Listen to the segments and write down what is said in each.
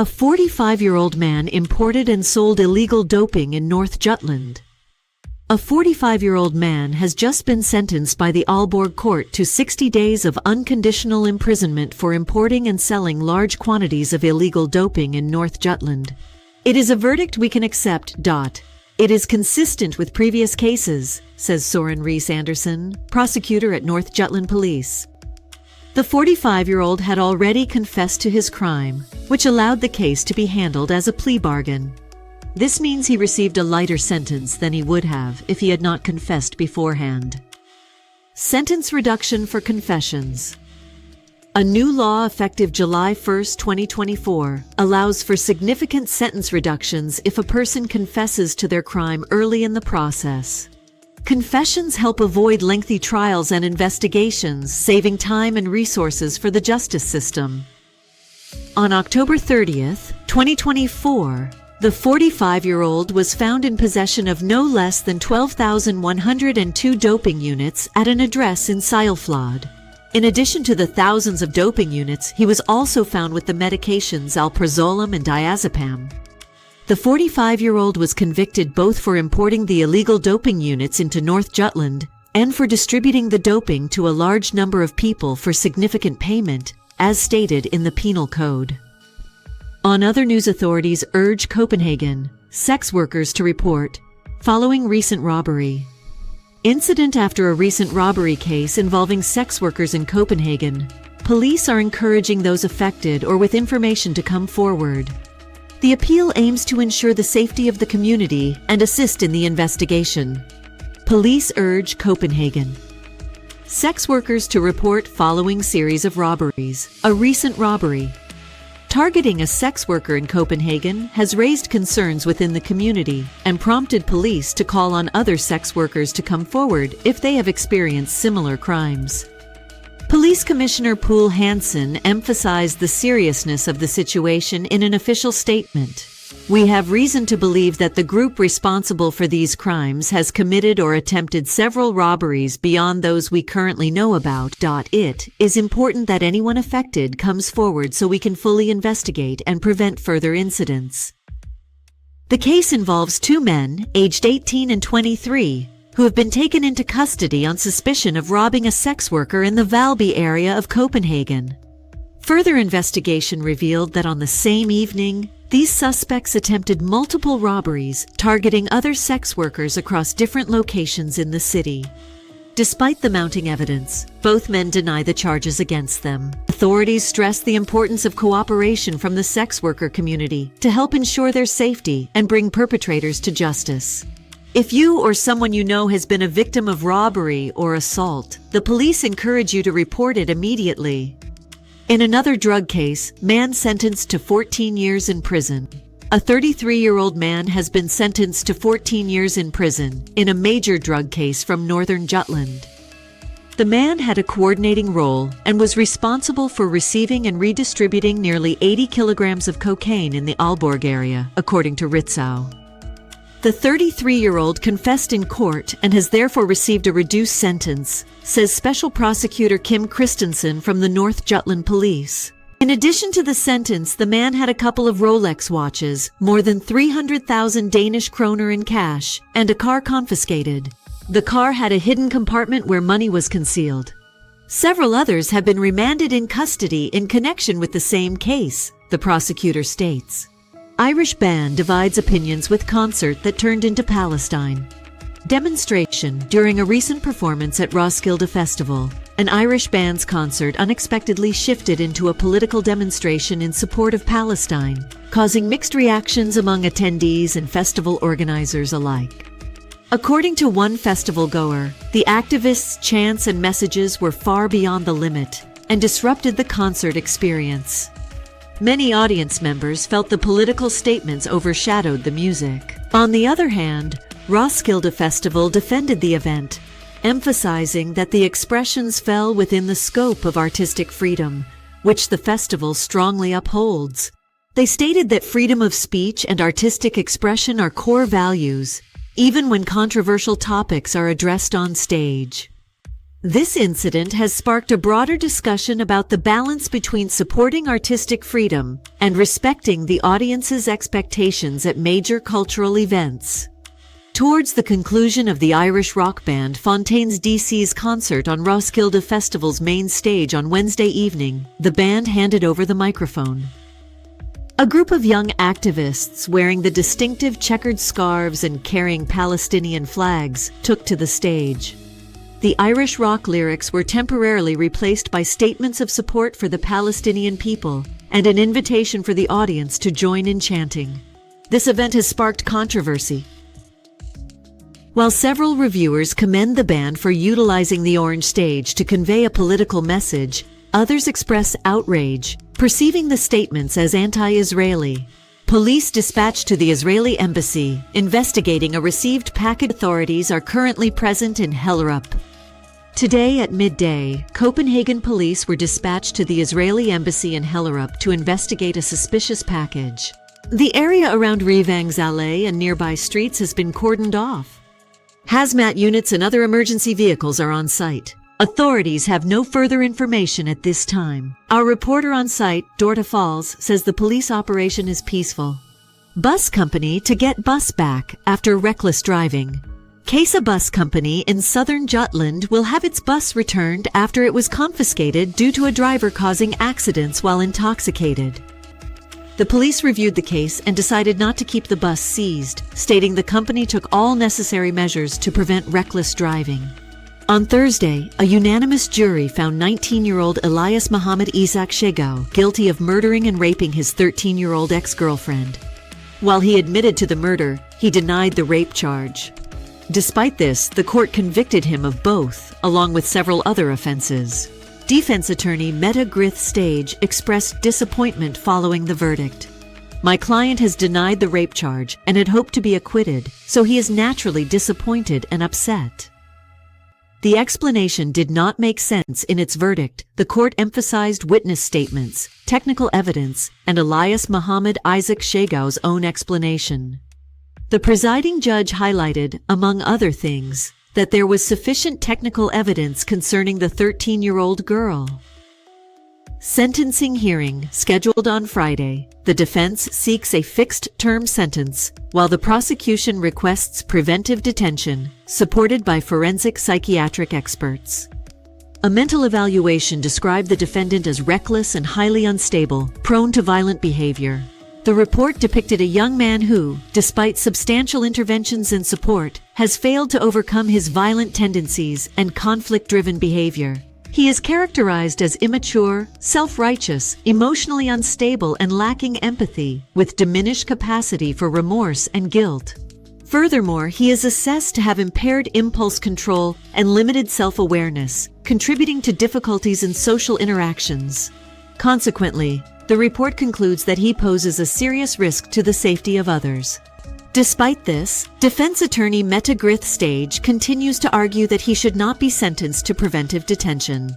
A 45-year-old man imported and sold illegal doping in North Jutland. A 45-year-old man has just been sentenced by the Aalborg court to 60 days of unconditional imprisonment for importing and selling large quantities of illegal doping in North Jutland. It is a verdict we can accept. It is consistent with previous cases, says Soren Rees Anderson, prosecutor at North Jutland Police. The 45-year-old had already confessed to his crime, which allowed the case to be handled as a plea bargain. This means he received a lighter sentence than he would have if he had not confessed beforehand. Sentence reduction for confessions. A new law effective July 1, 2024, allows for significant sentence reductions if a person confesses to their crime early in the process. Confessions help avoid lengthy trials and investigations, saving time and resources for the justice system. On October 30th, 2024, the 45-year-old was found in possession of no less than 12,102 doping units at an address in Sejlflod. In addition to the thousands of doping units, he was also found with the medications alprazolam and diazepam. The 45-year-old was convicted both for importing the illegal doping units into North Jutland and for distributing the doping to a large number of people for significant payment, as stated in the Penal Code. On other news, authorities urge Copenhagen sex workers to report following recent robbery. Incident after a recent robbery case involving sex workers in Copenhagen. Police are encouraging those affected or with information to come forward. The appeal aims to ensure the safety of the community and assist in the investigation. Police urge Copenhagen sex workers to report following series of robberies. A recent robbery targeting a sex worker in Copenhagen has raised concerns within the community and prompted police to call on other sex workers to come forward if they have experienced similar crimes. Police Commissioner Poul Hansen emphasized the seriousness of the situation in an official statement. We have reason to believe that the group responsible for these crimes has committed or attempted several robberies beyond those we currently know about. It is important that anyone affected comes forward so we can fully investigate and prevent further incidents. The case involves two men, aged 18 and 23, who have been taken into custody on suspicion of robbing a sex worker in the Valby area of Copenhagen. Further investigation revealed that on the same evening, these suspects attempted multiple robberies targeting other sex workers across different locations in the city. Despite the mounting evidence, both men deny the charges against them. Authorities stress the importance of cooperation from the sex worker community to help ensure their safety and bring perpetrators to justice. If you or someone you know has been a victim of robbery or assault, the police encourage you to report it immediately. In another drug case, man sentenced to 14 years in prison. A 33-year-old man has been sentenced to 14 years in prison in a major drug case from northern Jutland. The man had a coordinating role and was responsible for receiving and redistributing nearly 80 kilograms of cocaine in the Aalborg area, according to Ritzau. The 33-year-old confessed in court and has therefore received a reduced sentence, says Special Prosecutor Kim Christensen from the North Jutland Police. In addition to the sentence, the man had a couple of Rolex watches, more than 300,000 Danish kroner in cash, and a car confiscated. The car had a hidden compartment where money was concealed. Several others have been remanded in custody in connection with the same case, the prosecutor states. Irish band divides opinions with concert that turned into Palestine. Demonstration during a recent performance at Roskilde Festival. An Irish band's concert unexpectedly shifted into a political demonstration in support of Palestine, causing mixed reactions among attendees and festival organizers alike. According to one festival goer, the activists' chants and messages were far beyond the limit and disrupted the concert experience. Many audience members felt the political statements overshadowed the music. On the other hand, Roskilde Festival defended the event, emphasizing that the expressions fell within the scope of artistic freedom, which the festival strongly upholds. They stated that freedom of speech and artistic expression are core values, even when controversial topics are addressed on stage. This incident has sparked a broader discussion about the balance between supporting artistic freedom and respecting the audience's expectations at major cultural events. Towards the conclusion of the Irish rock band Fontaines DC's concert on Roskilde Festival's main stage on Wednesday evening, the band handed over the microphone. A group of young activists wearing the distinctive checkered scarves and carrying Palestinian flags took to the stage. The Irish rock lyrics were temporarily replaced by statements of support for the Palestinian people and an invitation for the audience to join in chanting. This event has sparked controversy. While several reviewers commend the band for utilizing the orange stage to convey a political message, others express outrage, perceiving the statements as anti-Israeli. Police dispatched to the Israeli embassy investigating a received package. Authorities are currently present in Hellerup. Today at midday, Copenhagen police were dispatched to the Israeli embassy in Hellerup to investigate a suspicious package. The area around Revangsalle and nearby streets has been cordoned off. Hazmat units and other emergency vehicles are on site. Authorities have no further information at this time. Our reporter on site, Dorta Falls, says the police operation is peaceful. Bus company to get bus back after reckless driving. Kesa Bus Company in southern Jutland will have its bus returned after it was confiscated due to a driver causing accidents while intoxicated. The police reviewed the case and decided not to keep the bus seized, stating the company took all necessary measures to prevent reckless driving. On Thursday, a unanimous jury found 19-year-old Elias Mohammed Isaac Shegau guilty of murdering and raping his 13-year-old ex-girlfriend. While he admitted to the murder, he denied the rape charge. Despite this, the court convicted him of both, along with several other offenses. Defense attorney Meta Grith Stage expressed disappointment following the verdict. My client has denied the rape charge and had hoped to be acquitted, so he is naturally disappointed and upset. The explanation did not make sense in its verdict. The court emphasized witness statements, technical evidence, and Elias Mohammed Isaac Shegau's own explanation. The presiding judge highlighted, among other things, that there was sufficient technical evidence concerning the 13-year-old girl. Sentencing hearing scheduled on Friday. The defense seeks a fixed-term sentence, while the prosecution requests preventive detention, supported by forensic psychiatric experts. A mental evaluation described the defendant as reckless and highly unstable, prone to violent behavior. The report depicted a young man who, despite substantial interventions and support, has failed to overcome his violent tendencies and conflict-driven behavior. He is characterized as immature, self-righteous, emotionally unstable, and lacking empathy, with diminished capacity for remorse and guilt. Furthermore, he is assessed to have impaired impulse control and limited self-awareness, contributing to difficulties in social interactions. Consequently, the report concludes that he poses a serious risk to the safety of others. Despite this, defense attorney Meta Grith Stage continues to argue that he should not be sentenced to preventive detention.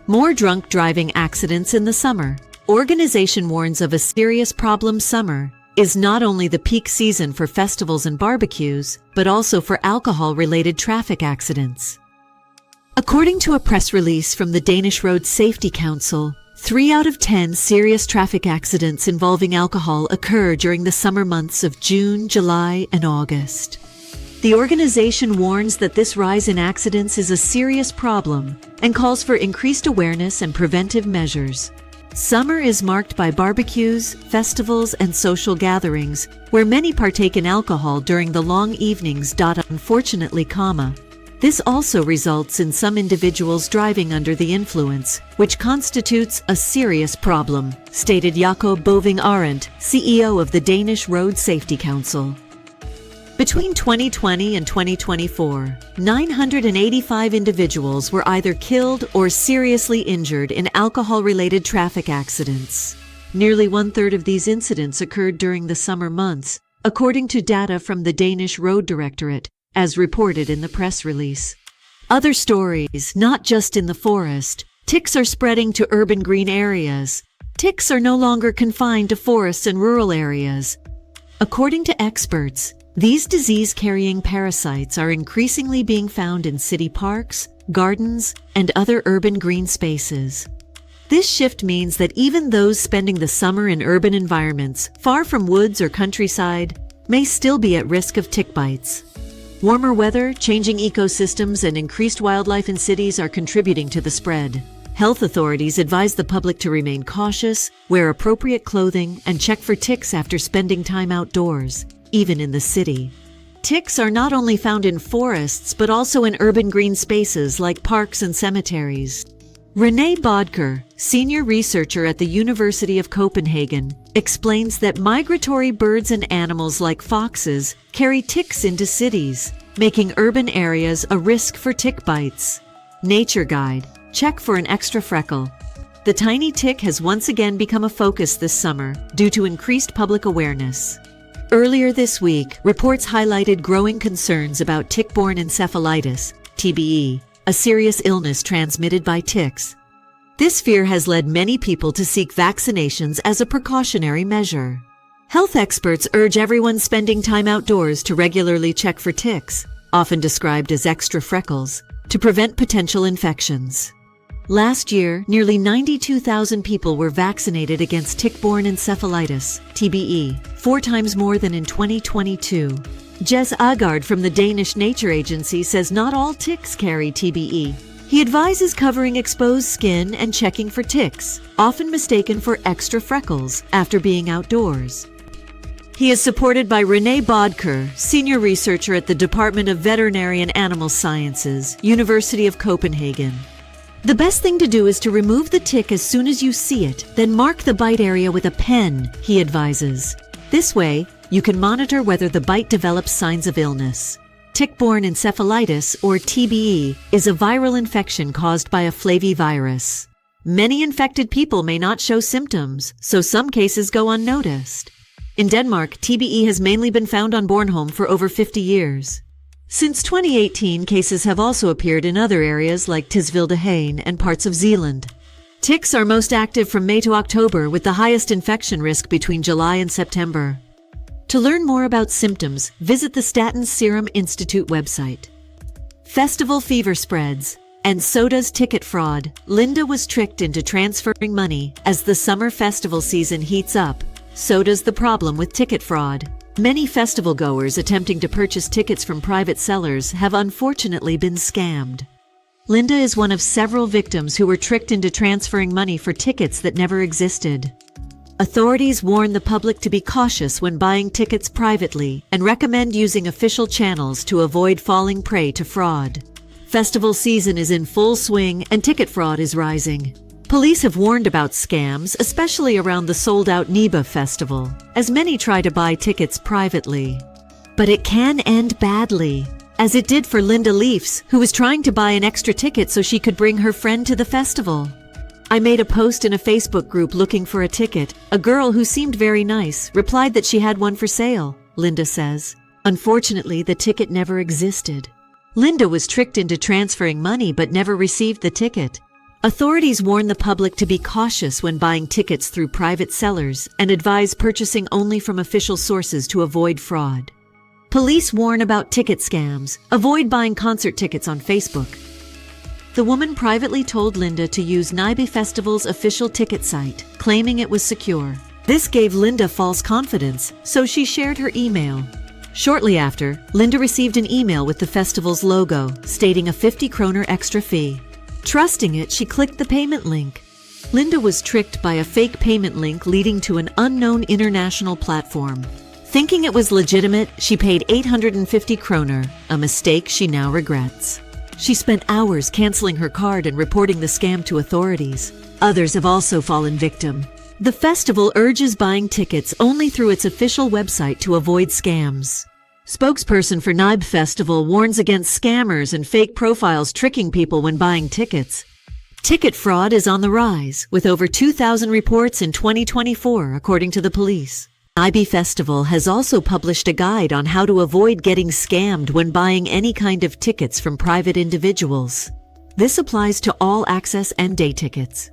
More drunk driving accidents in the summer. Organization warns of a serious problem. Summer is not only the peak season for festivals and barbecues, but also for alcohol-related traffic accidents. According to a press release from the Danish Road Safety Council, 3 out of 10 serious traffic accidents involving alcohol occur during the summer months of June, July, and August. The organization warns that this rise in accidents is a serious problem and calls for increased awareness and preventive measures. Summer is marked by barbecues, festivals, and social gatherings, where many partake in alcohol during the long evenings. Unfortunately, this also results in some individuals driving under the influence, which constitutes a serious problem, stated Jakob Boving Arendt, CEO of the Danish Road Safety Council. Between 2020 and 2024, 985 individuals were either killed or seriously injured in alcohol-related traffic accidents. Nearly one-third of these incidents occurred during the summer months, according to data from the Danish Road Directorate, as reported in the press release. Other stories, not just in the forest. Ticks are spreading to urban green areas. Ticks are no longer confined to forests and rural areas. According to experts, these disease-carrying parasites are increasingly being found in city parks, gardens, and other urban green spaces. This shift means that even those spending the summer in urban environments, far from woods or countryside, may still be at risk of tick bites. Warmer weather, changing ecosystems, and increased wildlife in cities are contributing to the spread. Health authorities advise the public to remain cautious, wear appropriate clothing, and check for ticks after spending time outdoors, even in the city. Ticks are not only found in forests, but also in urban green spaces like parks and cemeteries. René Bodker, senior researcher at the University of Copenhagen, explains that migratory birds and animals like foxes carry ticks into cities, making urban areas a risk for tick bites. Nature Guide. Check for an extra freckle. The tiny tick has once again become a focus this summer due to increased public awareness. Earlier this week, reports highlighted growing concerns about tick-borne encephalitis, TBE, a serious illness transmitted by ticks. This fear has led many people to seek vaccinations as a precautionary measure. Health experts urge everyone spending time outdoors to regularly check for ticks, often described as extra freckles, to prevent potential infections. Last year, nearly 92,000 people were vaccinated against tick-borne encephalitis, TBE, 4 times more than in 2022. Jess Agard from the Danish Nature Agency says not all ticks carry TBE. He advises covering exposed skin and checking for ticks, often mistaken for extra freckles after being outdoors. He is supported by René Bodker, senior researcher at the Department of Veterinary and Animal Sciences, University of Copenhagen. The best thing to do is to remove the tick as soon as you see it, then mark the bite area with a pen, he advises. This way, you can monitor whether the bite develops signs of illness. Tick-borne encephalitis, or TBE, is a viral infection caused by a flavivirus. Many infected people may not show symptoms, so some cases go unnoticed. In Denmark, TBE has mainly been found on Bornholm for over 50 years. Since 2018, cases have also appeared in other areas like Tisvilde and parts of Zealand. Ticks are most active from May to October, with the highest infection risk between July and September. To learn more about symptoms, visit the Statens Serum Institute website. Festival fever spreads, and so does ticket fraud. Linda was tricked into transferring money. As the summer festival season heats up, so does the problem with ticket fraud. Many festival goers attempting to purchase tickets from private sellers have unfortunately been scammed. Linda is one of several victims who were tricked into transferring money for tickets that never existed. Authorities warn the public to be cautious when buying tickets privately and recommend using official channels to avoid falling prey to fraud. Festival season is in full swing and ticket fraud is rising. Police have warned about scams, especially around the sold-out Niba festival, as many try to buy tickets privately. But it can end badly, as it did for Linda Leafs, who was trying to buy an extra ticket so she could bring her friend to the festival. I made a post in a Facebook group looking for a ticket. A girl who seemed very nice replied that she had one for sale, Linda says. Unfortunately, the ticket never existed. Linda was tricked into transferring money but never received the ticket. Authorities warn the public to be cautious when buying tickets through private sellers and advise purchasing only from official sources to avoid fraud. Police warn about ticket scams. Avoid buying concert tickets on Facebook. The woman privately told Linda to use Nibe Festival's official ticket site, claiming it was secure. This gave Linda false confidence, so she shared her email. Shortly after, Linda received an email with the festival's logo, stating a 50 kroner extra fee. Trusting it, she clicked the payment link. Linda was tricked by a fake payment link leading to an unknown international platform. Thinking it was legitimate, she paid 850 kroner, a mistake she now regrets. She spent hours canceling her card and reporting the scam to authorities. Others have also fallen victim. The festival urges buying tickets only through its official website to avoid scams. Spokesperson for Nibe Festival warns against scammers and fake profiles tricking people when buying tickets. Ticket fraud is on the rise, with over 2,000 reports in 2024, according to the police. Nibe Festival has also published a guide on how to avoid getting scammed when buying any kind of tickets from private individuals. This applies to all access and day tickets.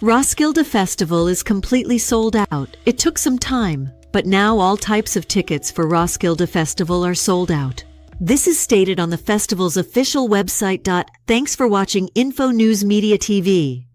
Roskilde Festival is completely sold out. It took some time, but now all types of tickets for Roskilde Festival are sold out. This is stated on the festival's official website. Thanks for watching InfoNews Media TV.